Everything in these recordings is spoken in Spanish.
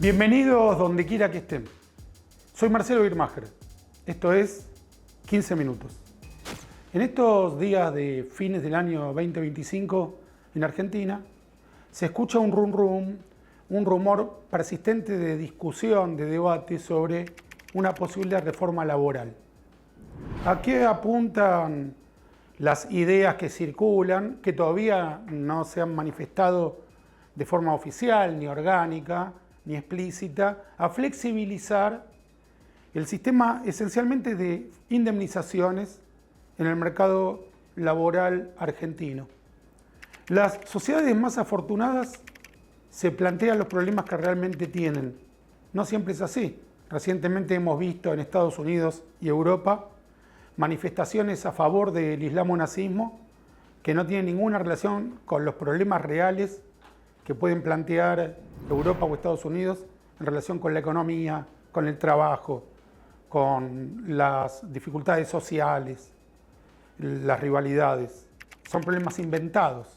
Bienvenidos donde quiera que estén. Soy Marcelo Birmacher. Esto es 15 minutos. En estos días de fines del año 2025 en Argentina se escucha un rumor persistente de discusión, de debate sobre una posible reforma laboral. ¿A qué apuntan las ideas que circulan, que todavía no se han manifestado de forma oficial, ni orgánica, ni explícita, a flexibilizar el sistema esencialmente de indemnizaciones en el mercado laboral argentino? Las sociedades más afortunadas se plantean los problemas que realmente tienen. No siempre es así. Recientemente hemos visto en Estados Unidos y Europa manifestaciones a favor del islamo-nazismo que no tienen ninguna relación con los problemas reales que pueden plantear Europa o Estados Unidos en relación con la economía, con el trabajo, con las dificultades sociales, las rivalidades. Son problemas inventados,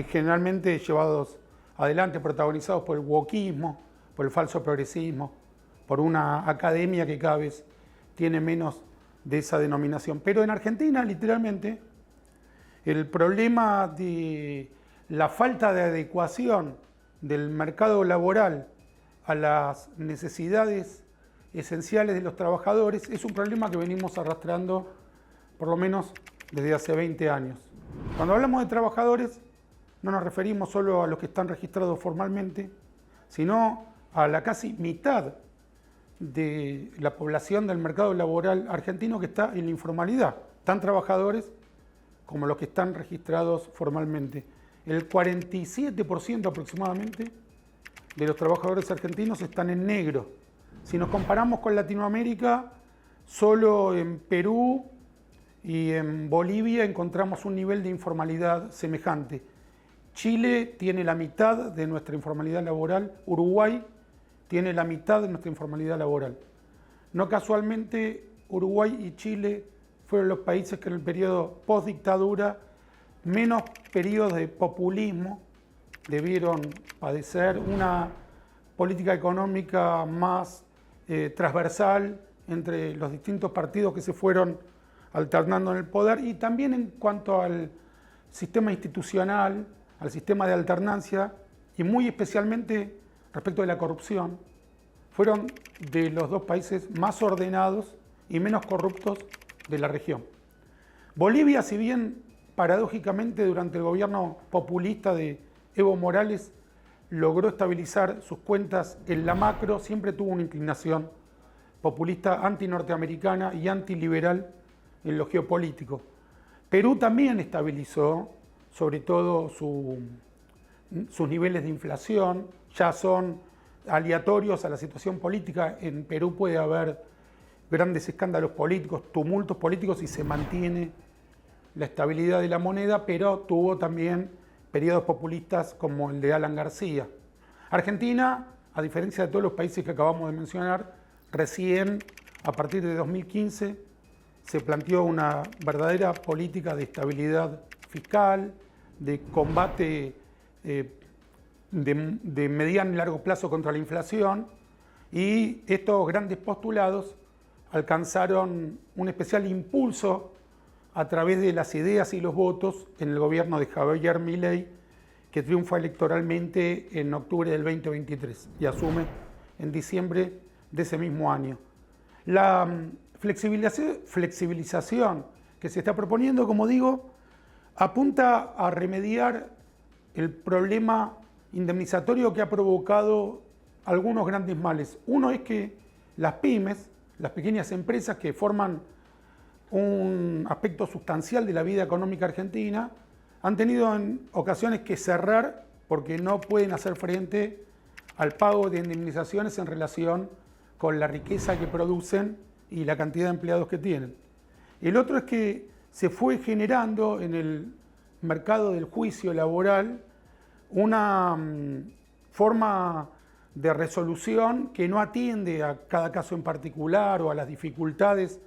generalmente llevados adelante, protagonizados por el wokismo, por el falso progresismo, por una academia que cada vez tiene menos de esa denominación. Pero en Argentina, literalmente, el problema de la falta de adecuación del mercado laboral a las necesidades esenciales de los trabajadores es un problema que venimos arrastrando por lo menos desde hace 20 años. Cuando hablamos de trabajadores, no nos referimos solo a los que están registrados formalmente, sino a la casi mitad de la población del mercado laboral argentino que está en la informalidad, tan trabajadores como los que están registrados formalmente. El 47% aproximadamente de los trabajadores argentinos están en negro. Si nos comparamos con Latinoamérica, solo en Perú y en Bolivia encontramos un nivel de informalidad semejante. Chile tiene la mitad de nuestra informalidad laboral, Uruguay tiene la mitad de nuestra informalidad laboral. No casualmente, Uruguay y Chile fueron los países que en el periodo post-dictadura, menos periodos de populismo, debieron padecer, una política económica más transversal entre los distintos partidos que se fueron alternando en el poder, y también en cuanto al sistema institucional, al sistema de alternancia, y muy especialmente respecto de la corrupción, fueron de los dos países más ordenados y menos corruptos de la región. Bolivia, si bien paradójicamente durante el gobierno populista de Evo Morales logró estabilizar sus cuentas en la macro, siempre tuvo una inclinación populista anti-norteamericana y antiliberal en lo geopolítico. Perú también estabilizó, sobre todo sus niveles de inflación, ya son aleatorios a la situación política. En Perú puede haber grandes escándalos políticos, tumultos políticos, y se mantiene la estabilidad de la moneda, pero tuvo también periodos populistas como el de Alan García. Argentina, a diferencia de todos los países que acabamos de mencionar, recién a partir de 2015 se planteó una verdadera política de estabilidad fiscal, de combate de mediano y largo plazo contra la inflación, y estos grandes postulados alcanzaron un especial impulso a través de las ideas y los votos en el gobierno de Javier Milei, que triunfa electoralmente en octubre del 2023 y asume en diciembre de ese mismo año. La flexibilización que se está proponiendo, como digo, apunta a remediar el problema indemnizatorio que ha provocado algunos grandes males. Uno es que las pymes, las pequeñas empresas que forman un aspecto sustancial de la vida económica argentina, han tenido en ocasiones que cerrar porque no pueden hacer frente al pago de indemnizaciones en relación con la riqueza que producen y la cantidad de empleados que tienen. El otro es que se fue generando en el mercado del juicio laboral una forma de resolución que no atiende a cada caso en particular o a las dificultades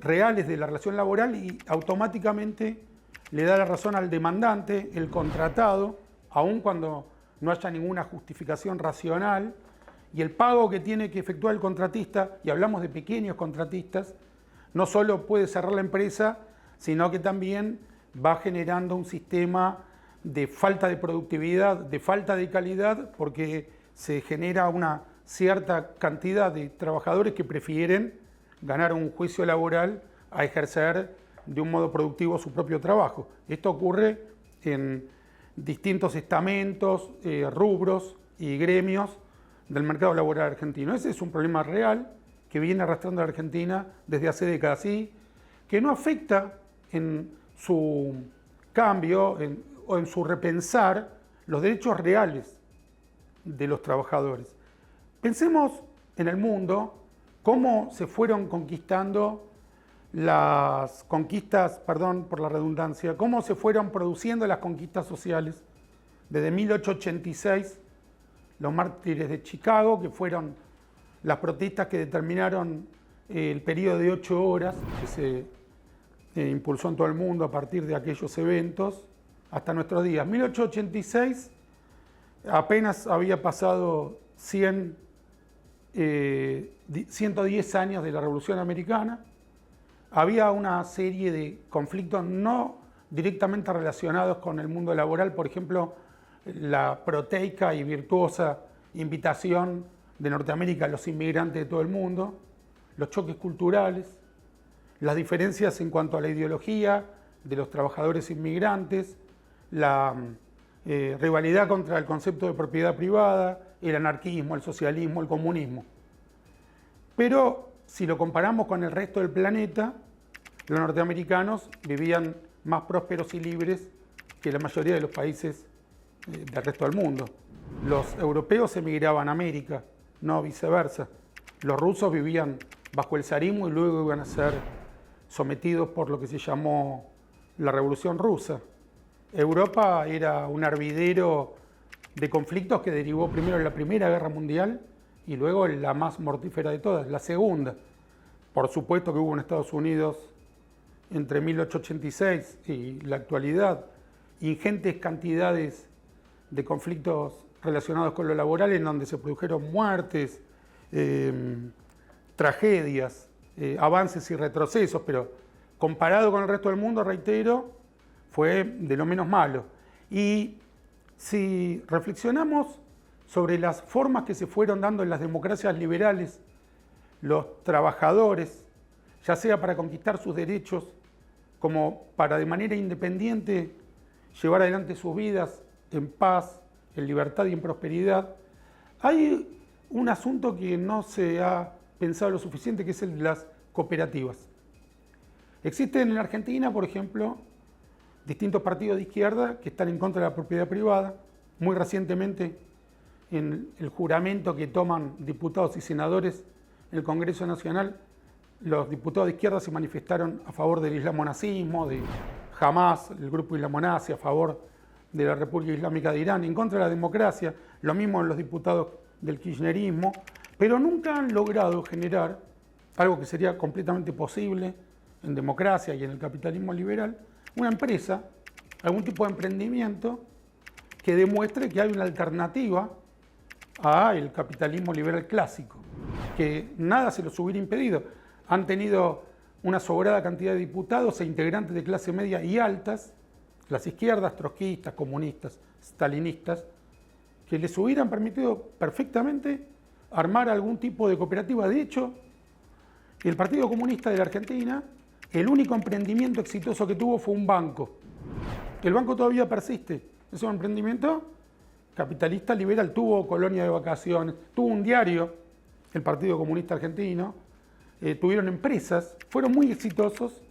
reales de la relación laboral, y automáticamente le da la razón al demandante, el contratado, aun cuando no haya ninguna justificación racional, y el pago que tiene que efectuar el contratista, y hablamos de pequeños contratistas, no solo puede cerrar la empresa, sino que también va generando un sistema de falta de productividad, de falta de calidad, porque se genera una cierta cantidad de trabajadores que prefieren ganar un juicio laboral a ejercer de un modo productivo su propio trabajo. Esto ocurre en distintos estamentos, rubros y gremios del mercado laboral argentino. Ese es un problema real que viene arrastrando a la Argentina desde hace décadas y que no afecta en su cambio o en su repensar los derechos reales de los trabajadores. Pensemos en el mundo, cómo se fueron conquistando las conquistas, perdón por la redundancia, cómo se fueron produciendo las conquistas sociales. Desde 1886, los mártires de Chicago, que fueron las protestas que determinaron el periodo de 8 horas, que se impulsó en todo el mundo a partir de aquellos eventos, hasta nuestros días. 1886, apenas había pasado 110 años de la Revolución Americana. Había una serie de conflictos no directamente relacionados con el mundo laboral, por ejemplo, la proteica y virtuosa invitación de Norteamérica a los inmigrantes de todo el mundo, los choques culturales, las diferencias en cuanto a la ideología de los trabajadores inmigrantes, la rivalidad contra el concepto de propiedad privada, el anarquismo, el socialismo, el comunismo. Pero si lo comparamos con el resto del planeta, los norteamericanos vivían más prósperos y libres que la mayoría de los países del resto del mundo. Los europeos emigraban a América, no viceversa. Los rusos vivían bajo el zarismo y luego iban a ser sometidos por lo que se llamó la Revolución Rusa. Europa era un hervidero de conflictos que derivó primero en la Primera Guerra Mundial y luego en la más mortífera de todas, la Segunda. Por supuesto que hubo en Estados Unidos entre 1886 y la actualidad ingentes cantidades de conflictos relacionados con lo laboral en donde se produjeron muertes, tragedias, avances y retrocesos, pero comparado con el resto del mundo, reitero, fue de lo menos malo. Y si reflexionamos sobre las formas que se fueron dando en las democracias liberales, los trabajadores, ya sea para conquistar sus derechos, como para de manera independiente llevar adelante sus vidas en paz, en libertad y en prosperidad, hay un asunto que no se ha pensado lo suficiente, que es el de las cooperativas. Existen en Argentina, por ejemplo, distintos partidos de izquierda que están en contra de la propiedad privada. Muy recientemente, en el juramento que toman diputados y senadores en el Congreso Nacional, los diputados de izquierda se manifestaron a favor del islamonazismo, de Hamas, el grupo islamonazi, a favor de la República Islámica de Irán, en contra de la democracia, lo mismo en los diputados del kirchnerismo, pero nunca han logrado generar algo que sería completamente posible en democracia y en el capitalismo liberal, una empresa, algún tipo de emprendimiento que demuestre que hay una alternativa al capitalismo liberal clásico, que nada se los hubiera impedido. Han tenido una sobrada cantidad de diputados e integrantes de clase media y altas, las izquierdas, trotskistas, comunistas, stalinistas, que les hubieran permitido perfectamente armar algún tipo de cooperativa. De hecho, el Partido Comunista de la Argentina, el único emprendimiento exitoso que tuvo fue un banco. El banco todavía persiste. Es un emprendimiento capitalista liberal. Tuvo colonia de vacaciones, tuvo un diario, el Partido Comunista Argentino, tuvieron empresas, fueron muy exitosos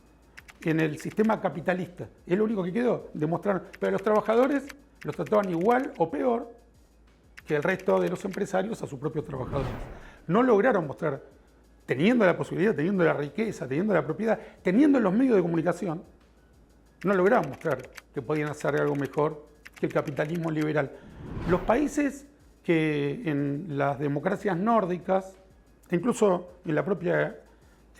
en el sistema capitalista. Es lo único que quedó, demostraron. Pero a los trabajadores los trataban igual o peor que el resto de los empresarios a sus propios trabajadores. No lograron mostrar, teniendo la posibilidad, teniendo la riqueza, teniendo la propiedad, teniendo los medios de comunicación, no lograron mostrar que podían hacer algo mejor que el capitalismo liberal. Los países que en las democracias nórdicas, incluso en la propia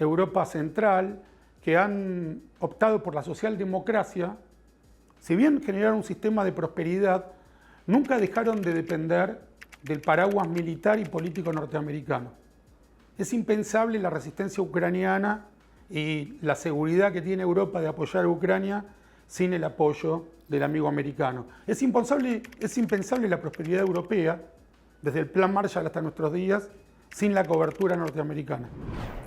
Europa central, que han optado por la socialdemocracia, si bien generaron un sistema de prosperidad, nunca dejaron de depender del paraguas militar y político norteamericano. Es impensable la resistencia ucraniana y la seguridad que tiene Europa de apoyar a Ucrania sin el apoyo del amigo americano. Es impensable la prosperidad europea, desde el Plan Marshall hasta nuestros días, sin la cobertura norteamericana.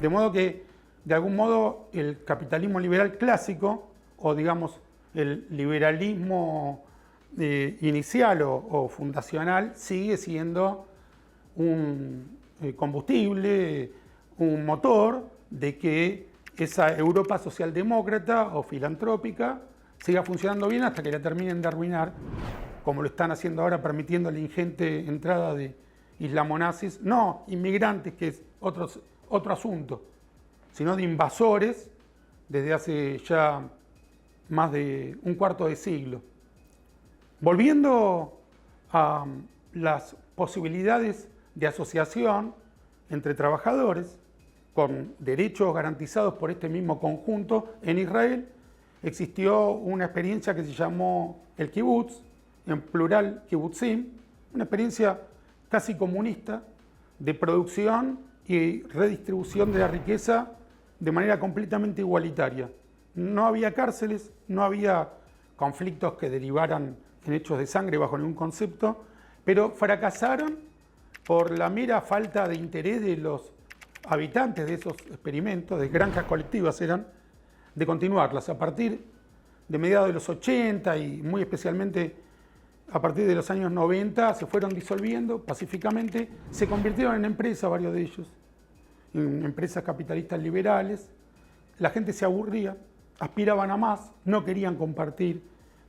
De modo que, de algún modo, el capitalismo liberal clásico, o digamos el liberalismo inicial o fundacional, sigue siendo un combustible, un motor de que esa Europa socialdemócrata o filantrópica siga funcionando bien hasta que la terminen de arruinar, como lo están haciendo ahora, permitiendo la ingente entrada de islamonazis, no inmigrantes, que es otro asunto, sino de invasores desde hace ya más de un cuarto de siglo. Volviendo a las posibilidades de asociación entre trabajadores con derechos garantizados por este mismo conjunto, en Israel existió una experiencia que se llamó el kibutz, en plural kibutzim, una experiencia casi comunista de producción y redistribución de la riqueza de manera completamente igualitaria. No había cárceles, no había conflictos que derivaran en hechos de sangre bajo ningún concepto, pero fracasaron por la mera falta de interés de los habitantes de esos experimentos, de granjas colectivas eran, de continuarlas. A partir de mediados de los 80 y muy especialmente a partir de los años 90 se fueron disolviendo pacíficamente, se convirtieron en empresas, varios de ellos, en empresas capitalistas liberales. La gente se aburría, aspiraban a más, no querían compartir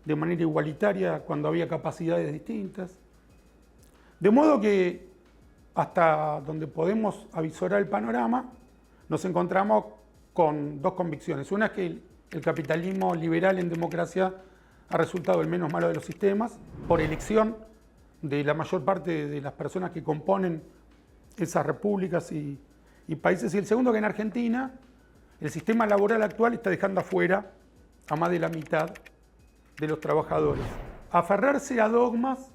de manera igualitaria cuando había capacidades distintas. De modo que hasta donde podemos avisorar el panorama, nos encontramos con dos convicciones. Una es que el capitalismo liberal en democracia ha resultado el menos malo de los sistemas, por elección de la mayor parte de las personas que componen esas repúblicas y países. Y el segundo, que en Argentina el sistema laboral actual está dejando afuera a más de la mitad de los trabajadores. Aferrarse a dogmas,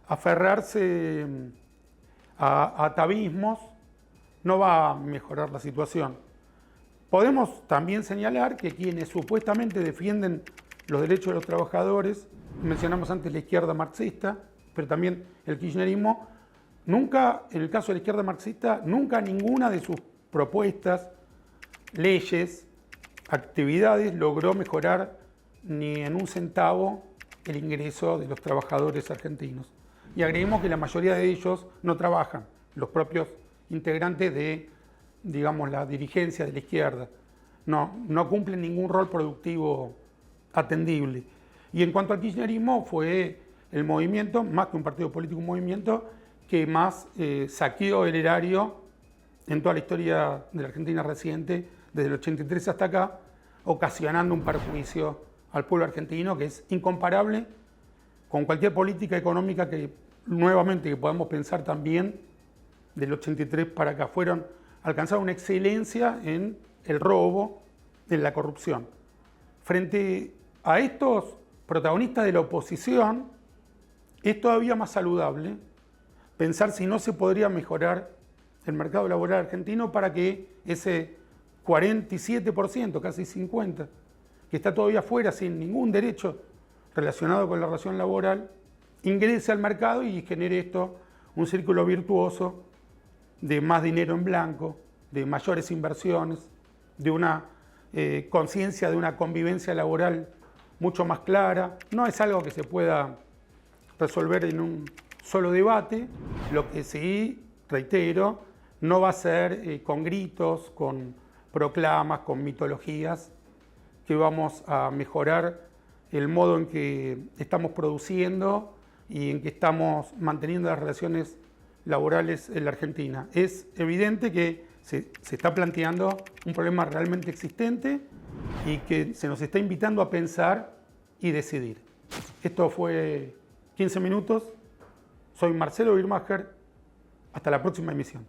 aferrarse a atavismos, no va a mejorar la situación. Podemos también señalar que quienes supuestamente defienden los derechos de los trabajadores, mencionamos antes la izquierda marxista, pero también el kirchnerismo, nunca, en el caso de la izquierda marxista, nunca ninguna de sus propuestas, leyes, actividades logró mejorar ni en un centavo el ingreso de los trabajadores argentinos. Y agreguemos que la mayoría de ellos no trabajan, los propios integrantes de, digamos, la dirigencia de la izquierda. No cumplen ningún rol productivo atendible. Y en cuanto al kirchnerismo, fue el movimiento, más que un partido político, un movimiento que más saqueó el erario en toda la historia de la Argentina reciente, desde el 83 hasta acá, ocasionando un perjuicio al pueblo argentino que es incomparable con cualquier política económica que podamos pensar también del 83 para acá. Alcanzaron una excelencia en el robo, en la corrupción. Frente a estos protagonistas de la oposición, es todavía más saludable pensar si no se podría mejorar el mercado laboral argentino para que ese 47%, casi 50%, que está todavía fuera sin ningún derecho relacionado con la relación laboral, ingrese al mercado y genere esto un círculo virtuoso de más dinero en blanco, de mayores inversiones, de una conciencia de una convivencia laboral mucho más clara. No es algo que se pueda resolver en un solo debate, lo que sí, reitero, no va a ser con gritos, con proclamas, con mitologías, que vamos a mejorar el modo en que estamos produciendo y en que estamos manteniendo las relaciones laborales en la Argentina. Es evidente que se está planteando un problema realmente existente y que se nos está invitando a pensar y decidir. Esto fue 15 minutos. Soy Marcelo Birmacher. Hasta la próxima emisión.